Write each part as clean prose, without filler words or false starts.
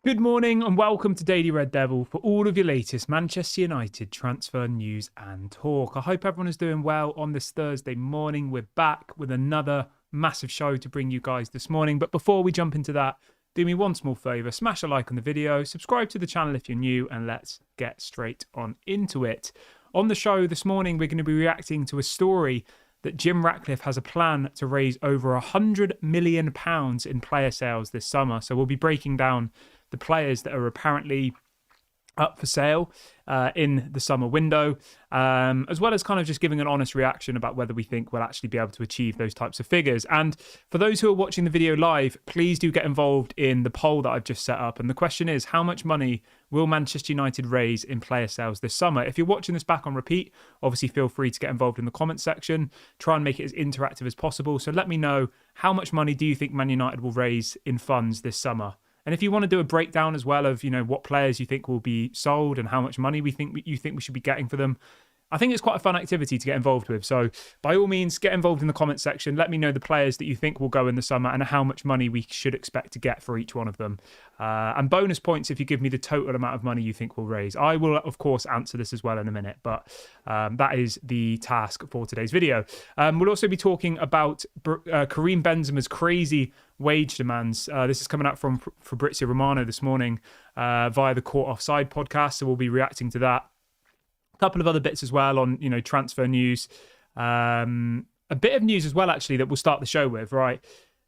Good morning and welcome to Daily Red Devil for all of your latest Manchester United transfer news and talk. I hope everyone is doing well on this Thursday morning. We're back with another massive show to bring you guys this morning. But before we jump into that, do me one small favour, smash a like on the video, subscribe to the channel if you're new, and let's get straight on into it. On the show this morning, we're going to be reacting to a story that Jim Ratcliffe has a plan to raise over £100 million in player sales this summer. So we'll be breaking down the players that are apparently up for sale in the summer window, as well as kind of just giving an honest reaction about whether we think we'll actually be able to achieve those types of figures. And for those who are watching the video live, please do get involved in the poll that I've just set up. And the question is, how much money will Manchester United raise in player sales this summer? If you're watching this back on repeat, obviously feel free to get involved in the comments section. Try and make it as interactive as possible. So let me know, how much money do you think Man United will raise in funds this summer? And if you want to do a breakdown as well of, what players you think will be sold and how much money you think we should be getting for them, I think it's quite a fun activity to get involved with. So by all means, get involved in the comment section. Let me know the players that you think will go in the summer and how much money we should expect to get for each one of them. And bonus points if you give me the total amount of money you think we'll raise. I will, of course, answer this as well in a minute, but that is the task for today's video. We'll also be talking about Karim Benzema's crazy wage demands. This is coming out from Fabrizio Romano this morning via the Court Offside podcast, so we'll be reacting to that. Couple of other bits as well on transfer news, a bit of news as well actually that we'll start the show with. Right,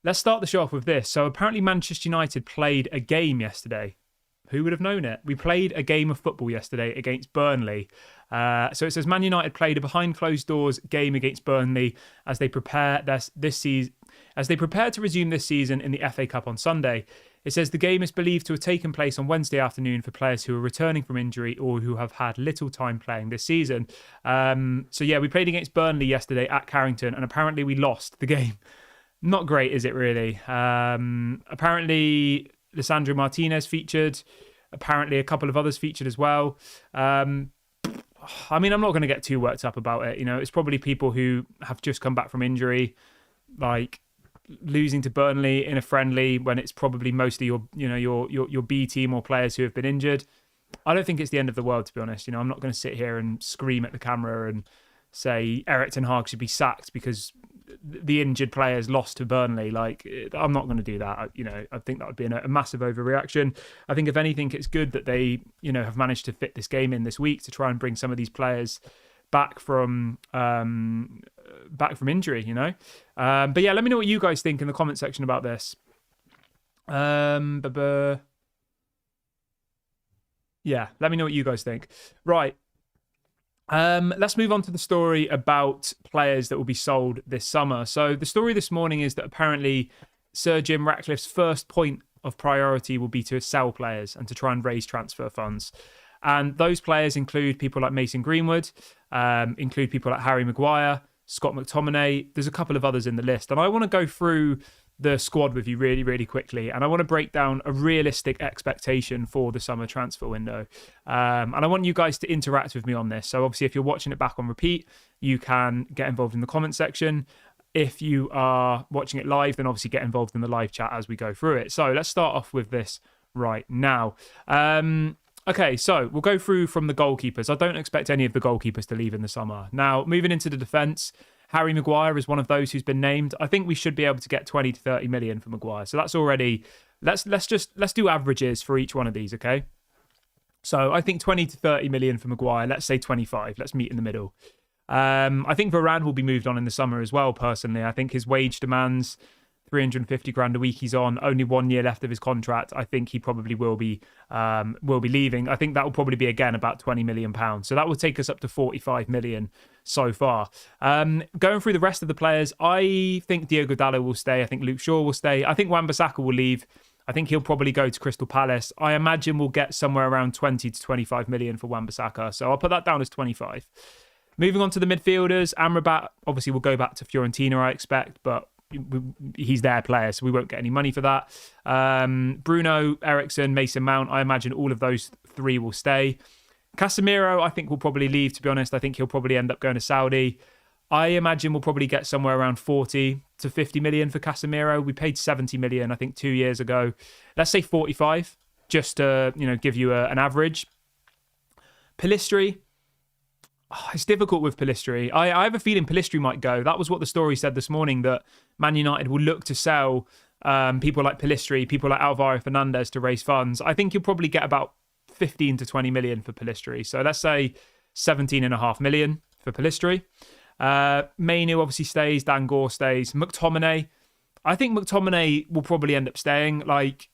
let's start the show off with this. So apparently Manchester United played a game yesterday. Who would have known it? We played a game of football yesterday against Burnley. So it says Man United played a behind closed doors game against Burnley as they prepare to resume this season in the FA Cup on Sunday. It says the game is believed to have taken place on Wednesday afternoon for players who are returning from injury or who have had little time playing this season. So yeah, we played against Burnley yesterday at Carrington, and apparently we lost the game. Not great, is it really? Apparently Lisandro Martinez featured. Apparently a couple of others featured as well. I mean, I'm not going to get too worked up about it. It's probably people who have just come back from injury, like losing to Burnley in a friendly when it's probably mostly your B team or players who have been injured. I don't think it's the end of the world, to be honest. I'm not going to sit here and scream at the camera and say Erik ten Hag should be sacked because the injured players lost to Burnley. Like, I'm not going to do that. I think that would be a massive overreaction. I think if anything, it's good that they have managed to fit this game in this week to try and bring some of these players back from injury, but yeah, let me know what you guys think in the comment section about this. Yeah, let me know what you guys think. Right, let's move on to the story about players that will be sold this summer. So the story this morning is that apparently Sir Jim Ratcliffe's first point of priority will be to sell players and to try and raise transfer funds. And those players include people like Mason Greenwood, include people like Harry Maguire, Scott McTominay. There's a couple of others in the list. And I want to go through the squad with you really, really quickly. And I want to break down a realistic expectation for the summer transfer window. And I want you guys to interact with me on this. So obviously, if you're watching it back on repeat, you can get involved in the comment section. If you are watching it live, then obviously get involved in the live chat as we go through it. So let's start off with this right now. Okay, so we'll go through from the goalkeepers. I don't expect any of the goalkeepers to leave in the summer. Now, moving into the defence, Harry Maguire is one of those who's been named. I think we should be able to get 20 to 30 million for Maguire. So that's already, let's do averages for each one of these, okay? So I think 20 to 30 million for Maguire. Let's say 25. Let's meet in the middle. I think Varane will be moved on in the summer as well, personally. I think his wage demands 350 grand a week he's on, only 1 year left of his contract. I think he probably will be leaving. I think that will probably be again about 20 million pounds. So that will take us up to 45 million so far. Going through the rest of the players, I think Diogo Dalot will stay. I think Luke Shaw will stay. I think Wan-Bissaka will leave. I think he'll probably go to Crystal Palace. I imagine we'll get somewhere around 20 to 25 million for Wan-Bissaka. So I'll put that down as 25. Moving on to the midfielders, Amrabat obviously will go back to Fiorentina, I expect, but he's their player, so we won't get any money for that. Bruno, Ericsson, Mason Mount, I imagine all of those three will stay. Casemiro, I think will probably leave, to be honest. I think he'll probably end up going to Saudi. I imagine we'll probably get somewhere around 40 to 50 million for Casemiro. We paid 70 million, I think, 2 years ago. Let's say 45. just to, give you an average. Pellistri, it's difficult with Pellistri. I have a feeling Pellistri might go. That was what the story said this morning, that Man United will look to sell people like Pellistri, people like Alvaro Fernandez to raise funds. I think you'll probably get about 15 to 20 million for Pellistri. So let's say 17.5 million for Pellistri. Mainu obviously stays. Dan Gore stays. McTominay, I think McTominay will probably end up staying. Like,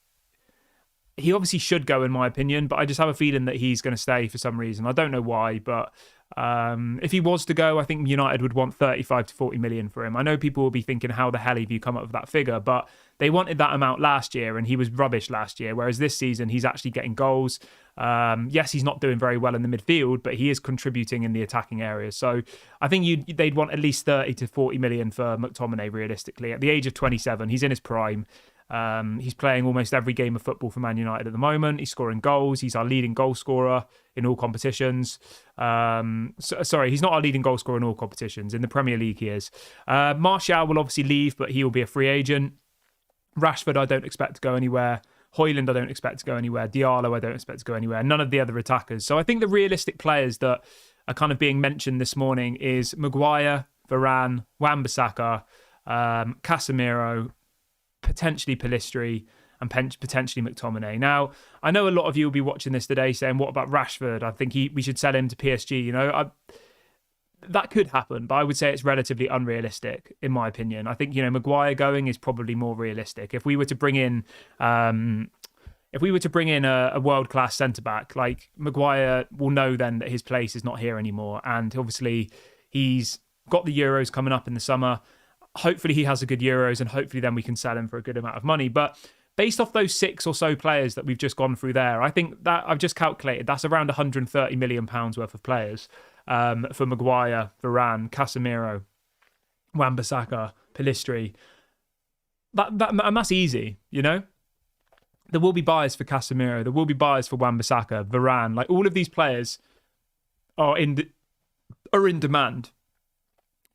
he obviously should go, in my opinion, but I just have a feeling that he's going to stay for some reason. I don't know why, but if he was to go, I think United would want 35 to 40 million for him. I know people will be thinking, how the hell have you come up with that figure? But they wanted that amount last year, and he was rubbish last year, whereas this season he's actually getting goals. Yes, he's not doing very well in the midfield, but he is contributing in the attacking areas. So I think they'd want at least 30 to 40 million for McTominay, realistically. At the age of 27, he's in his prime. He's playing almost every game of football for Man United at the moment. He's scoring goals. He's our leading goal scorer in all competitions. Sorry, he's not our leading goal scorer in all competitions. In the Premier League, he is. Martial will obviously leave, but he will be a free agent. Rashford, I don't expect to go anywhere. Højlund, I don't expect to go anywhere. Diallo, I don't expect to go anywhere. None of the other attackers. So I think the realistic players that are kind of being mentioned this morning is Maguire, Varane, Wan-Bissaka, Casemiro, potentially Pellistri, and potentially McTominay. Now, I know a lot of you will be watching this today saying, what about Rashford? I think we should sell him to PSG. That could happen, but I would say it's relatively unrealistic, in my opinion. I think, Maguire going is probably more realistic. If we were to bring in a world-class centre-back, like Maguire will know then that his place is not here anymore. And obviously he's got the Euros coming up in the summer. Hopefully he has a good Euros, and hopefully then we can sell him for a good amount of money. But based off those 6 or so players that we've just gone through there, I think that I've just calculated that's around £130 million worth of players for Maguire, Varane, Casemiro, Wan-Bissaka, Pellistri. And that's easy, There will be buyers for Casemiro. There will be buyers for Wan-Bissaka, Varane. Like, all of these players are in demand.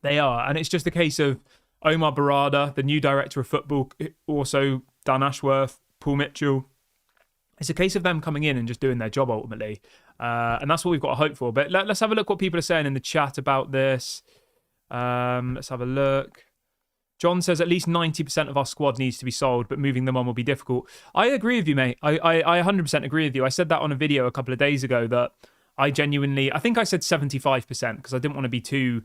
They are. And it's just a case of Omar Barada, the new director of football, also Dan Ashworth, Paul Mitchell. It's a case of them coming in and just doing their job ultimately. And that's what we've got to hope for. But let's have a look what people are saying in the chat about this. Let's have a look. John says at least 90% of our squad needs to be sold, but moving them on will be difficult. I agree with you, mate. I 100% agree with you. I said that on a video a couple of days ago that I think I said 75% because I didn't want to be too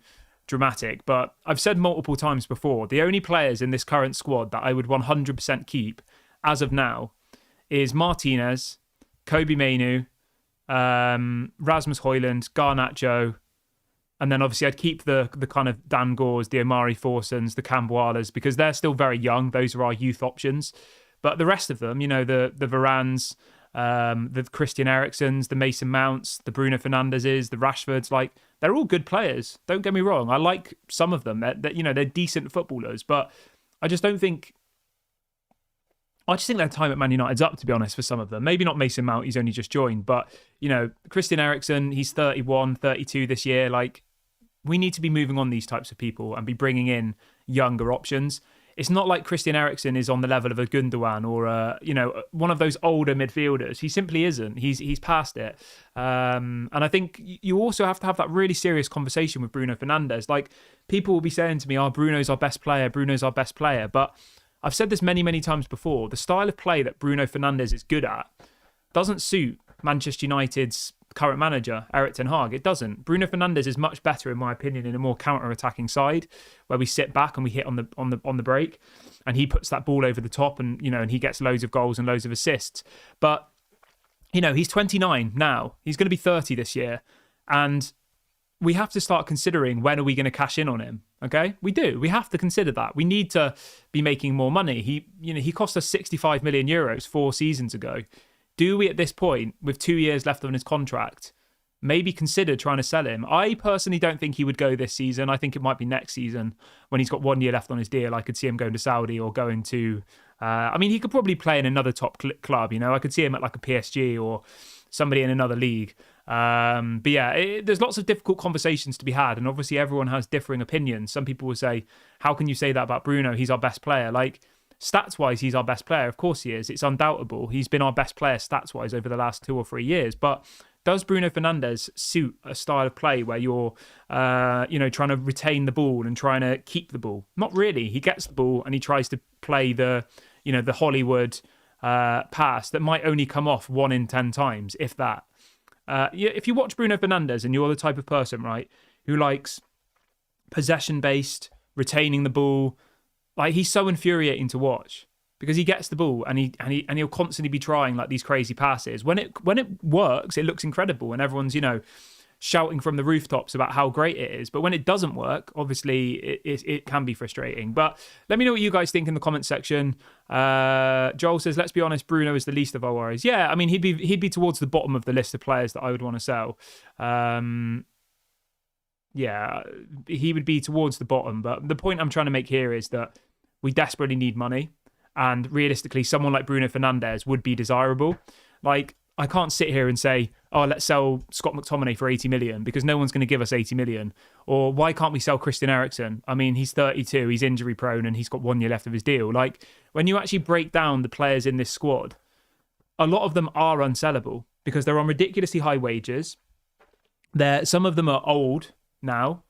dramatic, but I've said multiple times before, the only players in this current squad that I would 100% keep as of now is Martinez, Kobe Mainu, Rasmus Højlund, Garnacho, and then obviously I'd keep the kind of Dan Gores, the Omari Forsons, the Cambualas, because they're still very young. Those are our youth options. But the rest of them, the Varanes, the Christian Eriksens, the Mason Mounts, the Bruno Fernandezes, the Rashfords, like, they're all good players. Don't get me wrong. I like some of them. They're decent footballers, but I just think their time at Man United's up, to be honest, for some of them. Maybe not Mason Mount, he's only just joined, but, Christian Eriksen, he's 31, 32 this year. Like, we need to be moving on these types of people and be bringing in younger options. It's not like Christian Eriksen is on the level of a Gundogan or one of those older midfielders. He simply isn't. He's past it. And I think you also have to have that really serious conversation with Bruno Fernandes. Like, people will be saying to me, Bruno's our best player. Bruno's our best player. But I've said this many, many times before. The style of play that Bruno Fernandes is good at doesn't suit Manchester United's current manager, Erik ten Hag. It doesn't. Bruno Fernandes is much better, in my opinion, in a more counter-attacking side where we sit back and we hit on the break, and he puts that ball over the top, and and he gets loads of goals and loads of assists. But he's 29 now. He's going to be 30 this year, and we have to start considering, when are we going to cash in on him? Okay, we do. We have to consider that. We need to be making more money. He cost us 65 million euros 4 seasons ago. Do we, at this point, with 2 years left on his contract, maybe consider trying to sell him? I personally don't think he would go this season. I think it might be next season when he's got 1 year left on his deal. I could see him going to Saudi or going to... he could probably play in another top club. I could see him at like a PSG or somebody in another league. But yeah, there's lots of difficult conversations to be had. And obviously everyone has differing opinions. Some people will say, how can you say that about Bruno? He's our best player. Like, Stats-wise, he's our best player. Of course he is. It's undoubtable. He's been our best player stats-wise over the last 2 or 3 years. But does Bruno Fernandes suit a style of play where you're, trying to retain the ball and trying to keep the ball? Not really. He gets the ball and he tries to play the Hollywood pass that might only come off 1 in 10 times, if that. If you watch Bruno Fernandes and you're the type of person, right, who likes possession-based, retaining the ball, like, he's so infuriating to watch because he gets the ball and he'll constantly be trying like these crazy passes. When it works, it looks incredible and everyone's, shouting from the rooftops about how great it is. But when it doesn't work, obviously it can be frustrating. But let me know what you guys think in the comment section. Joel says, let's be honest, Bruno is the least of our worries. Yeah, I mean, he'd be towards the bottom of the list of players that I would want to sell. Yeah, he would be towards the bottom. But the point I'm trying to make here is that we desperately need money. And realistically, someone like Bruno Fernandes would be desirable. Like, I can't sit here and say, oh, let's sell Scott McTominay for 80 million because no one's going to give us 80 million. Or why can't we sell Christian Eriksen? I mean, he's 32, he's injury prone and he's got 1 year left of his deal. Like, when you actually break down the players in this squad, a lot of them are unsellable because they're on ridiculously high wages. Some of them are old now.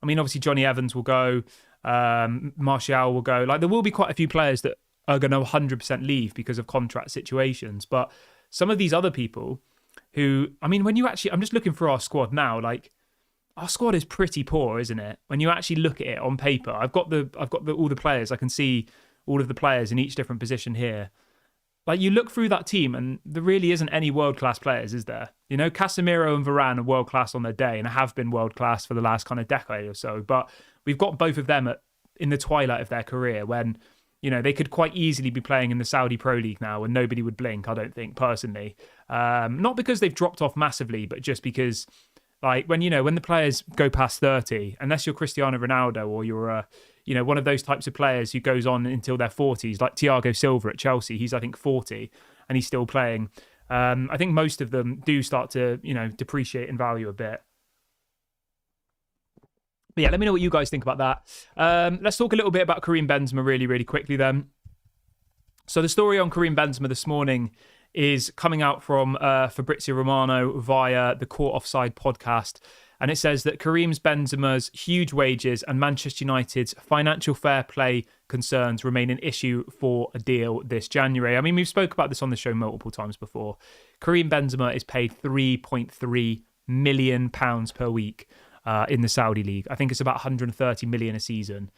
I mean, obviously Johnny Evans will go, Martial will go. Like, there will be quite a few players that are going to 100% leave because of contract situations. But some of these other people who, I mean, when you actually, I'm just looking through our squad now, like, our squad is pretty poor, isn't it? When you actually look at it on paper, I've got all the players. I can see all of the players in each different position here. Like, you look through that team and there really isn't any world-class players, is there? Casemiro and Varane are world-class on their day and have been world-class for the last kind of decade or so. But we've got both of them in the twilight of their career when, they could quite easily be playing in the Saudi Pro League now and nobody would blink, I don't think, personally. Not because they've dropped off massively, but just because, like, when the players go past 30, unless you're Cristiano Ronaldo or you're one of those types of players who goes on until their 40s, like Thiago Silva at Chelsea, he's, I think, 40 and he's still playing. I think most of them do start to, depreciate in value a bit. But yeah, let me know what you guys think about that. Let's talk a little bit about Karim Benzema really, really quickly then. So the story on Karim Benzema this morning is coming out from Fabrizio Romano via the Court Offside podcast. And it says that Karim Benzema's huge wages and Manchester United's financial fair play concerns remain an issue for a deal this January. I mean, we've spoke about this on the show multiple times before. Karim Benzema is paid £3.3 million per week in the Saudi League. I think it's about 130 million a season.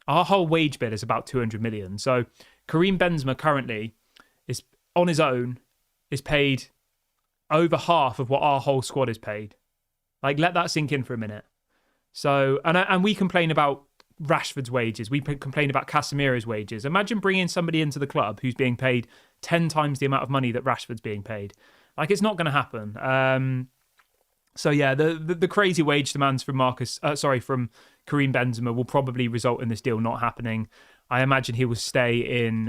Our whole wage bill is about 200 million. So Karim Benzema currently is on his own is paid over half of what our whole squad is paid. Like, let that sink in for a minute. So, and we complain about Rashford's wages. We complain about Casemiro's wages. Imagine bringing somebody into the club who's being paid 10 times the amount of money that Rashford's being paid. Like, it's not going to happen. So yeah, the crazy wage demands from from Karim Benzema will probably result in this deal not happening. I imagine he will stay in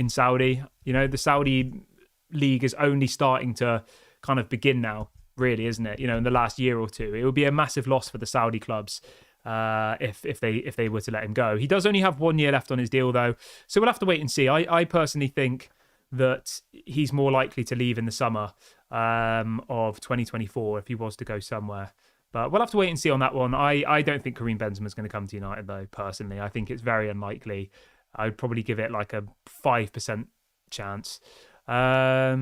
Saudi. The Saudi league is only starting to kind of begin now, really, isn't it? In the last year or two, it would be a massive loss for the Saudi clubs if they were to let him go. He does only have 1 year left on his deal, though, so we'll have to wait and see. I personally think that he's more likely to leave in the summer of 2024 if he was to go somewhere. But we'll have to wait and see on that one. I don't think Karim Benzema is going to come to United, though, personally. I think it's very unlikely. I'd probably give it like a 5% chance. Yeah,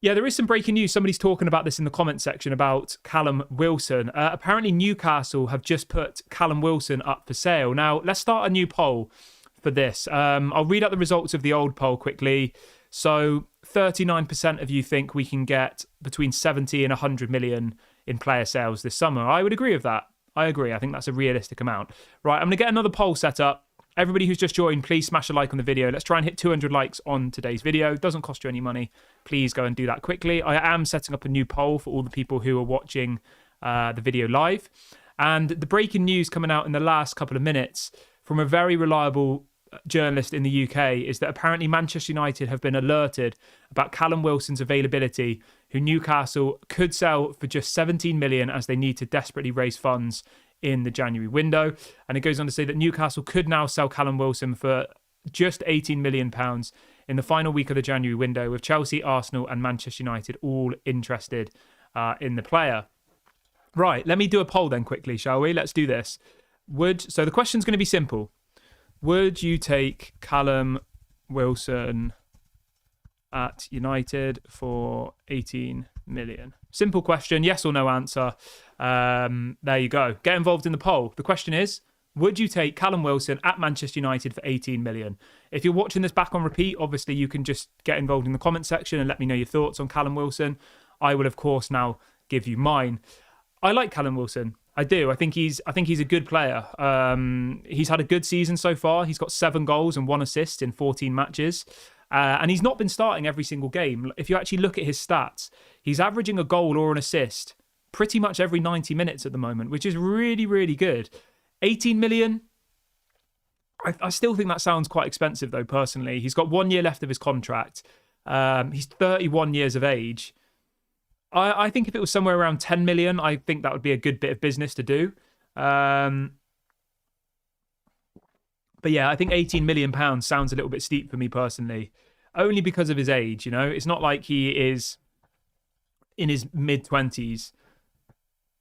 there is some breaking news. Somebody's talking about this in the comment section about Callum Wilson. Apparently Newcastle have just put Callum Wilson up for sale. Now, let's start a new poll for this. I'll read out the results of the old poll quickly. So 39% of you think we can get between 70 and 100 million in player sales this summer. I would agree with that. I agree. I think that's a realistic amount. Right, I'm going to get another poll set up. Everybody who's just joined, please smash a like on the video. Let's try and hit 200 likes on today's video. It doesn't cost you any money. Please go and do that quickly. I am setting up a new poll for all the people who are watching the video live. And the breaking news coming out in the last couple of minutes from a very reliable journalist in the UK is that apparently Manchester United have been alerted about Callum Wilson's availability, who Newcastle could sell for just 17 million as they need to desperately raise funds in the January window. And it goes on to say that Newcastle could now sell Callum Wilson for just £18 million in the final week of the January window, with Chelsea, Arsenal and Manchester United all interested in the player. Right, let me do a poll then quickly, shall we? Let's do this. So the question's going to be simple. Would you take Callum Wilson at United for 18 million? Simple question, yes or no answer. There you go. Get involved in the poll. The question is, would you take Callum Wilson at Manchester United for 18 million? If you're watching this back on repeat, obviously you can just get involved in the comment section and let me know your thoughts on Callum Wilson. I will, of course, now give you mine. I like Callum Wilson. I do. I think he's a good player. He's had a good season so far. He's got 7 goals and 1 assist in 14 matches. And he's not been starting every single game. If you actually look at his stats, he's averaging a goal or an assist pretty much every 90 minutes at the moment, which is really, really good. 18 million, I still think that sounds quite expensive though, personally. He's got 1 year left of his contract. He's 31 years of age. I think if it was somewhere around 10 million, I think that would be a good bit of business to do. But yeah, I think 18 million pounds sounds a little bit steep for me personally, only because of his age. You know, it's not like he is in his mid-20s.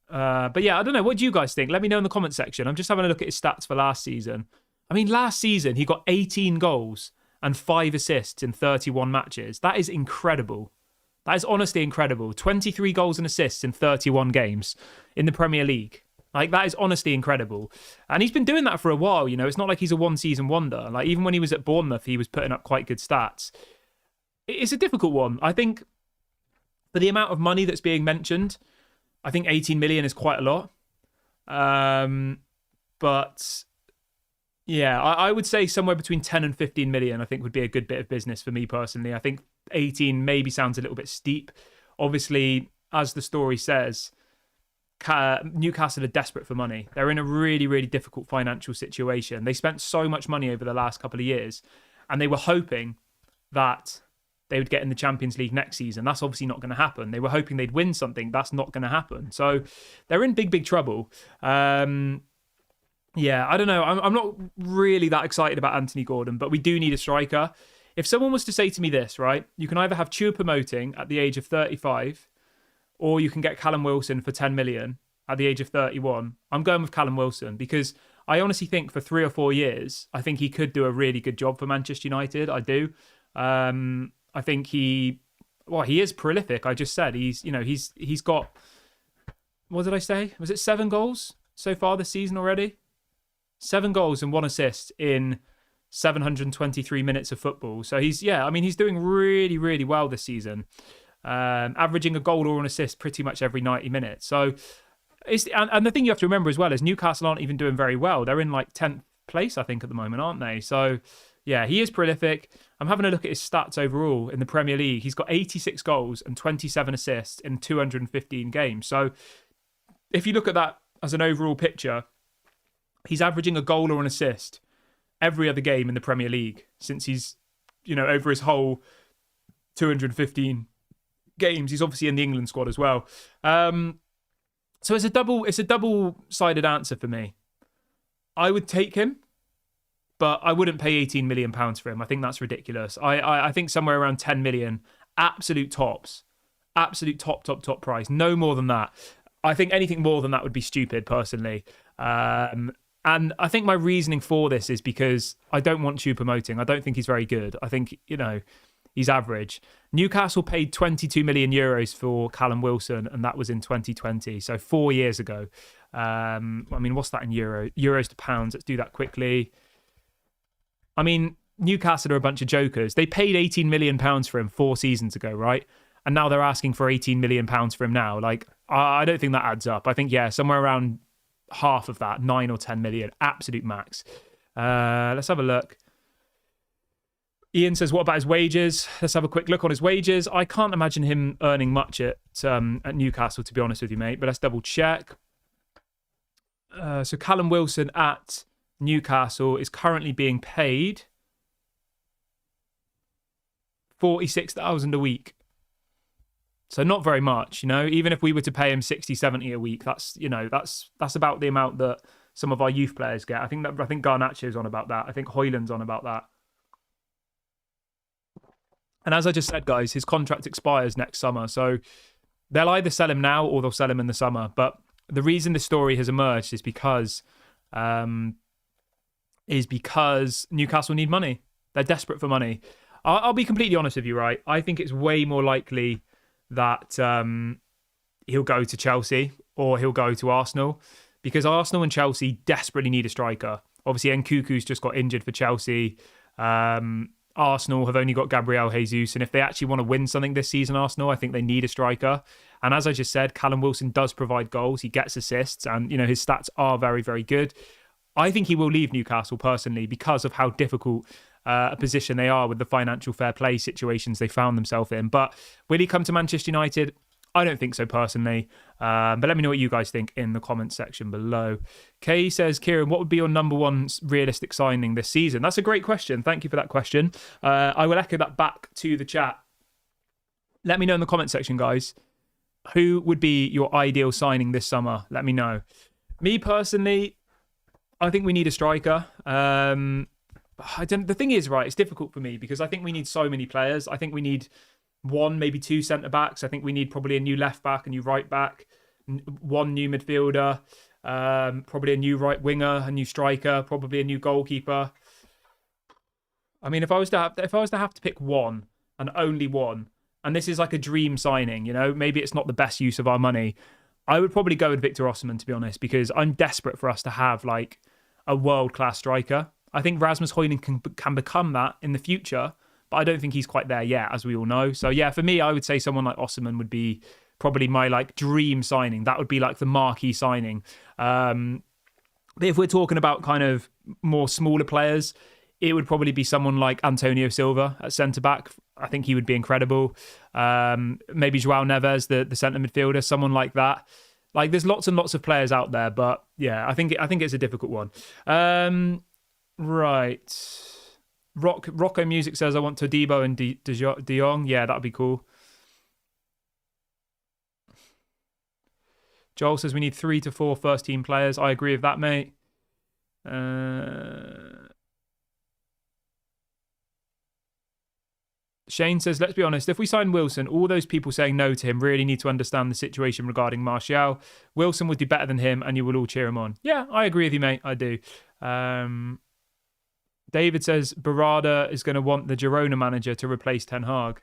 But yeah, I don't know. What do you guys think? Let me know in the comment section. I'm just having a look at his stats for last season. I mean, last season, he got 18 goals and 5 assists in 31 matches. That is incredible. That is honestly incredible. 23 goals and assists in 31 games in the Premier League. Like, that is honestly incredible. And he's been doing that for a while, you know. It's not like he's a one-season wonder. Like, even when he was at Bournemouth, he was putting up quite good stats. It's a difficult one. I think for the amount of money that's being mentioned, I think 18 million is quite a lot. But yeah, I would say somewhere between 10 and 15 million, I think would be a good bit of business for me personally. I think 18 maybe sounds a little bit steep. Obviously, as the story says, Newcastle are desperate for money. They're in a really, really difficult financial situation. They spent so much money over the last couple of years, and they were hoping that they would get in the Champions League next season. That's obviously not going to happen. They were hoping they'd win something. That's not going to happen. So they're in big, big trouble. Yeah, I don't know. I'm not really that excited about Anthony Gordon, but we do need a striker. If someone was to say to me this, right, you can either have Choupo-Moting at the age of 35, or you can get Callum Wilson for 10 million at the age of 31. I'm going with Callum Wilson because I honestly think for 3 or 4 years, I think he could do a really good job for Manchester United. I do. I think he is prolific. I just said he's got, what did I say? Was it 7 goals so far this season already? 7 goals and 1 assist in 723 minutes of football. So he's doing really, really well this season. Averaging a goal or an assist pretty much every 90 minutes. So and the thing you have to remember as well is Newcastle aren't even doing very well. They're in like 10th place, I think, at the moment, aren't they? So yeah, he is prolific. I'm having a look at his stats overall in the Premier League. He's got 86 goals and 27 assists in 215 games. So if you look at that as an overall picture, he's averaging a goal or an assist every other game in the Premier League since he's, over his whole 215 games. He's obviously in the England squad as well. So it's a double-sided answer for me. I would take him, but I wouldn't pay £18 million for him. I think that's ridiculous. I think somewhere around 10 million, absolute tops. Absolute top price. No more than that. I think anything more than that would be stupid, personally. And I think my reasoning for this is because I don't want Choupo-Moting. I don't think he's very good. I think, he's average. Newcastle paid 22 million euros for Callum Wilson, and that was in 2020, so 4 years ago. I mean, what's that in euros to pounds? Let's do that quickly. I mean, Newcastle are a bunch of jokers. They paid £18 million for him 4 seasons ago, right? And now they're asking for £18 million for him now. Like, I don't think that adds up. I think, yeah, somewhere around half of that, 9 or 10 million, absolute max. Let's have a look. Ian says, what about his wages? Let's have a quick look on his wages. I can't imagine him earning much at Newcastle, to be honest with you, mate. But let's double check. So Callum Wilson at Newcastle is currently being paid 46,000 a week. So not very much, you know. Even if we were to pay him 60, 70 a week, that's, you know, that's about the amount that some of our youth players get. I think Garnacho's on about that. I think Højlund's on about that. And as I just said, guys, his contract expires next summer. So they'll either sell him now or they'll sell him in the summer. But the reason this story has emerged is because Newcastle need money. They're desperate for money. I'll be completely honest with you, right? I think it's way more likely that he'll go to Chelsea or he'll go to Arsenal, because Arsenal and Chelsea desperately need a striker. Obviously, Nkunku's just got injured for Chelsea. Arsenal have only got Gabriel Jesus, and if they actually want to win something this season, Arsenal, I think they need a striker. And as I just said, Callum Wilson does provide goals. He gets assists, and you know his stats are very, very good. I think he will leave Newcastle personally because of how difficult a position they are with the financial fair play situations they found themselves in. But will he come to Manchester United? I don't think so personally. But let me know what you guys think in the comments section below. Kay says, Kieran, what would be your number one realistic signing this season? That's a great question. Thank you for that question. I will echo that back to the chat. Let me know in the comment section, guys. Who would be your ideal signing this summer? Let me know. Me personally, I think we need a striker. The thing is, right, it's difficult for me because I think we need so many players. I think we need one, maybe two centre-backs. I think we need probably a new left-back, a new right-back, one new midfielder, probably a new right winger, a new striker, probably a new goalkeeper. I mean, if I was to have to pick one and only one, and this is like a dream signing, you know, maybe it's not the best use of our money, I would probably go with Victor Osimhen, to be honest, because I'm desperate for us to have like a world-class striker. I think Rasmus Højlund can become that in the future, but I don't think he's quite there yet, as we all know. So yeah, for me, I would say someone like Osimhen would be probably my like dream signing. That would be like the marquee signing. But if we're talking about kind of more smaller players, it would probably be someone like Antonio Silva at centre-back. I think he would be incredible. Maybe João Neves, the centre midfielder, someone like that. Like there's lots and lots of players out there, but yeah, I think it's a difficult one. Right. Rocco Music says, I want Todibo and De Jong. Yeah, that'd be cool. Joel says we need 3 to 4 first team players. I agree with that, mate. Shane says, let's be honest, if we sign Wilson, all those people saying no to him really need to understand the situation regarding Martial. Wilson would do better than him and you will all cheer him on. Yeah, I agree with you, mate. I do. David says, Barada is going to want the Girona manager to replace Ten Hag.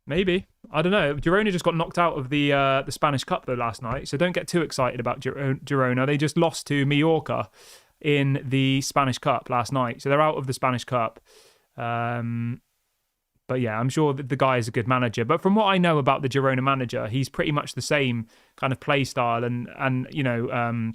Maybe. I don't know. Girona just got knocked out of the Spanish Cup, though, last night, so don't get too excited about Girona. They just lost to Mallorca in the Spanish Cup last night, so they're out of the Spanish Cup. But yeah, I'm sure that the guy is a good manager. But from what I know about the Girona manager, he's pretty much the same kind of play style and you know,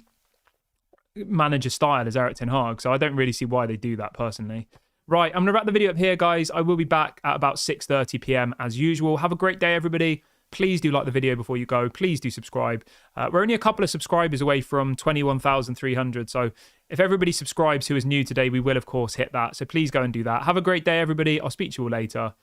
manager style as Erik Ten Hag. So I don't really see why they do that personally. Right, I'm going to wrap the video up here, guys. I will be back at about 6:30 p.m. as usual. Have a great day, everybody. Please do like the video before you go. Please do subscribe. We're only a couple of subscribers away from 21,300. So if everybody subscribes who is new today, we will, of course, hit that. So please go and do that. Have a great day, everybody. I'll speak to you all later.